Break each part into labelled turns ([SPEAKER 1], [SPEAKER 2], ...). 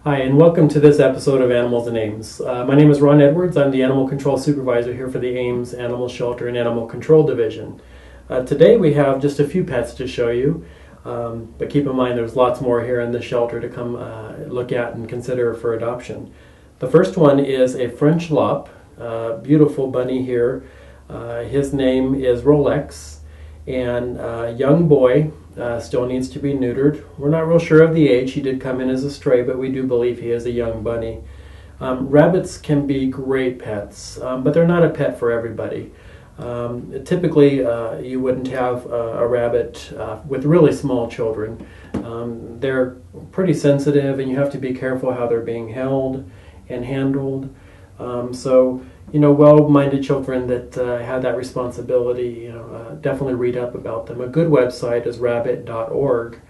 [SPEAKER 1] Hi, and welcome to this episode of Animals and Ames. My name is Ron Edwards. I'm the Animal Control Supervisor here for the Ames Animal Shelter and Animal Control Division. Today we have just a few pets to show you, but keep in mind there's lots more here in the shelter to come look at and consider for adoption. The first one is a French Lop, beautiful bunny here. His name is Rolex, and a young boy. Still needs to be neutered. We're not real sure of the age. He did come in as a stray, but we do believe he is a young bunny. Rabbits can be great pets, but they're not a pet for everybody. Typically, you wouldn't have a rabbit with really small children. They're pretty sensitive, and you have to be careful how they're being held and handled. Well-minded children that have that responsibility, definitely read up about them. A good website is rabbit.org.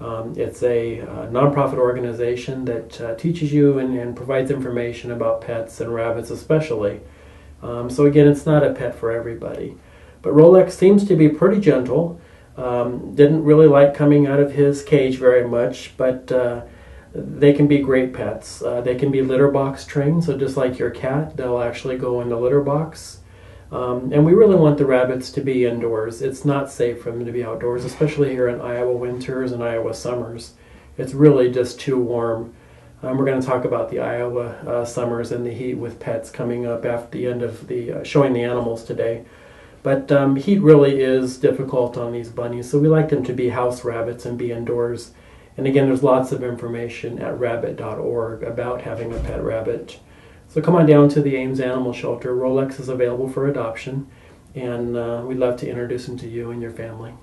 [SPEAKER 1] It's a nonprofit organization that teaches you and provides information about pets and rabbits especially. So again, it's not a pet for everybody. But Rolex seems to be pretty gentle. Didn't really like coming out of his cage very much, but they can be great pets. They can be litter box trained, so just like your cat, they'll actually go in the litter box. And we really want the rabbits to be indoors. It's not safe for them to be outdoors, especially here in Iowa winters and Iowa summers. It's really just too warm. We're going to talk about the Iowa summers and the heat with pets coming up after the end of the showing the animals today. But heat really is difficult on these bunnies, so we like them to be house rabbits and be indoors. And again, there's lots of information at rabbit.org about having a pet rabbit. So come on down to the Ames Animal Shelter. Rolex is available for adoption, and we'd love to introduce him to you and your family.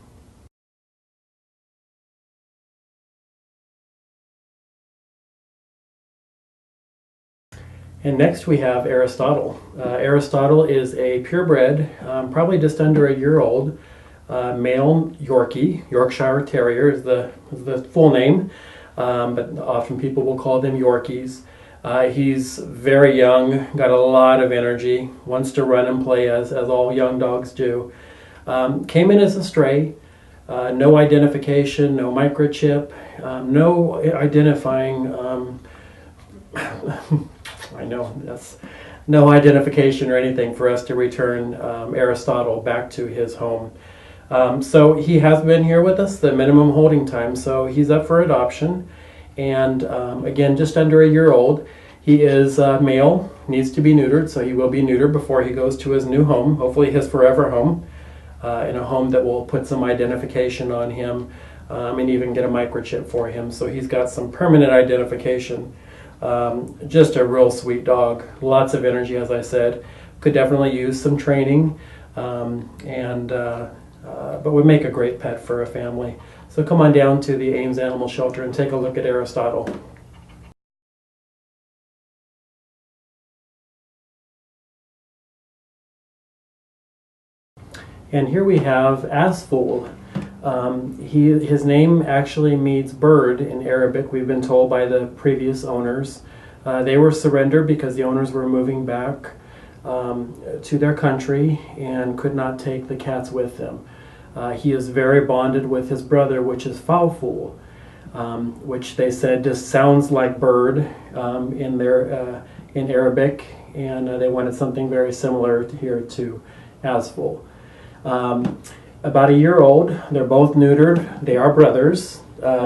[SPEAKER 1] And next we have Aristotle. Aristotle is a purebred, probably just under a year old, male Yorkie. Yorkshire Terrier is the full name, but often people will call them Yorkies. He's very young, got a lot of energy, wants to run and play as all young dogs do. Came in as a stray, no identification, no microchip, no identifying, I know, that's no identification or anything for us to return Aristotle back to his home. So he has been here with us, the minimum holding time, so he's up for adoption. And again, just under a year old. He is male, needs to be neutered, so he will be neutered before he goes to his new home, hopefully his forever home, in a home that will put some identification on him and even get a microchip for him. So he's got some permanent identification. Just a real sweet dog, lots of energy, as I said. Could definitely use some training, but would make a great pet for a family. So come on down to the Ames Animal Shelter and take a look at Aristotle. And here we have Asfool. His name actually means bird in Arabic, we've been told by the previous owners. They were surrendered because the owners were moving back to their country and could not take the cats with them. He is very bonded with his brother, which is Fowlful, which they said just sounds like bird in Arabic, and they wanted something very similar here to Asfool. About a year old, they're both neutered. They are brothers,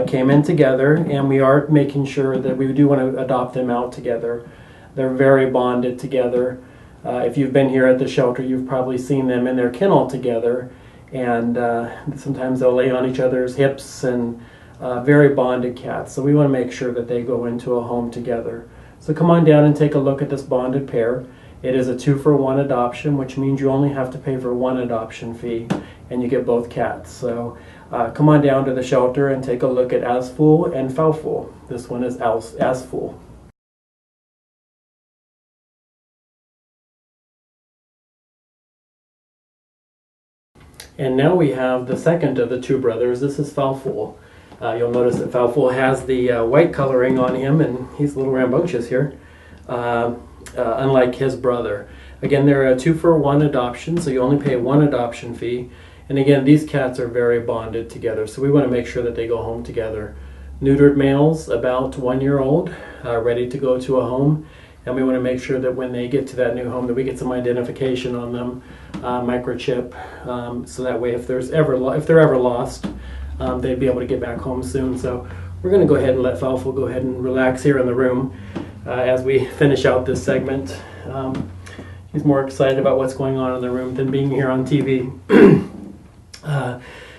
[SPEAKER 1] came in together, and we are making sure that we do want to adopt them out together. They're very bonded together. If you've been here at the shelter, you've probably seen them in their kennel together, and sometimes they'll lay on each other's hips, and very bonded cats. So we want to make sure that they go into a home together. So come on down and take a look at this bonded pair. It is a 2-for-1 adoption, which means you only have to pay for one adoption fee, and you get both cats. So come on down to the shelter and take a look at Asfool and Fowlful. This one is Asfool. And now we have the second of the two brothers. This is Fowlful. You'll notice that Fowlful has the white coloring on him, and he's a little rambunctious here, unlike his brother. Again, they're a 2-for-1 adoption, so you only pay one adoption fee. And again, these cats are very bonded together, so we want to make sure that they go home together. neutered males about 1 year old, ready to go to a home. And we want to make sure that when they get to that new home that we get some identification on them, microchip, so that way if they're ever lost, they'd be able to get back home soon. So we're going to go ahead and let Falfel go ahead and relax here in the room as we finish out this segment. He's more excited about what's going on in the room than being here on TV.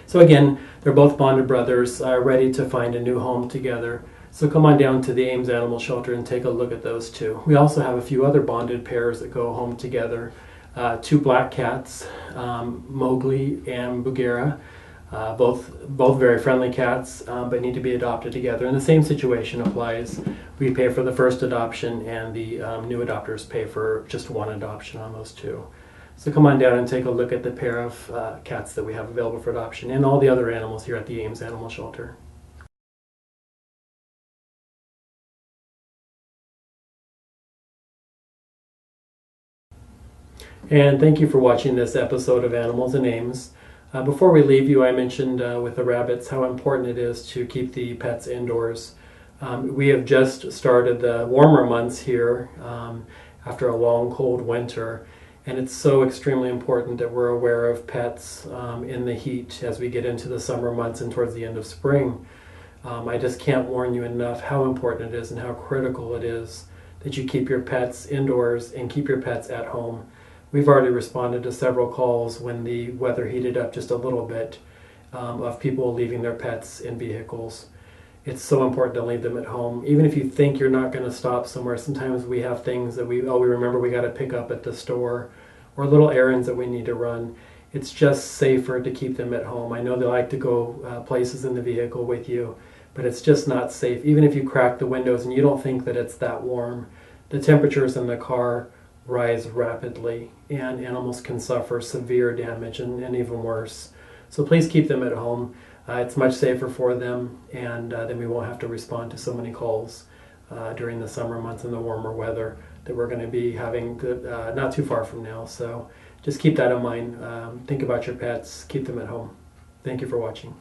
[SPEAKER 1] So again, they're both bonded brothers, ready to find a new home together. So come on down to the Ames Animal Shelter and take a look at those two. We also have a few other bonded pairs that go home together. Two black cats, Mowgli and Bagheera, both very friendly cats, but need to be adopted together. And the same situation applies. We pay for the first adoption, and the new adopters pay for just one adoption on those two. So come on down and take a look at the pair of cats that we have available for adoption and all the other animals here at the Ames Animal Shelter. And thank you for watching this episode of Animals in Ames. Before we leave you, I mentioned with the rabbits how important it is to keep the pets indoors. We have just started the warmer months here after a long cold winter, and it's so extremely important that we're aware of pets in the heat as we get into the summer months and towards the end of spring. I just can't warn you enough how important it is and how critical it is that you keep your pets indoors and keep your pets at home. We've already responded to several calls when the weather heated up just a little bit of people leaving their pets in vehicles. It's so important to leave them at home. Even if you think you're not going to stop somewhere, sometimes we have things that we remember we got to pick up at the store, or little errands that we need to run. It's just safer to keep them at home. I know they like to go places in the vehicle with you, but it's just not safe. Even if you crack the windows and you don't think that it's that warm, the temperatures in the car rise rapidly, and animals can suffer severe damage and even worse. So please keep them at home. It's much safer for them, and then we won't have to respond to so many calls during the summer months and the warmer weather that we're going to be having not too far from now. So just keep that in mind. Think about your pets. Keep them at home. Thank you for watching.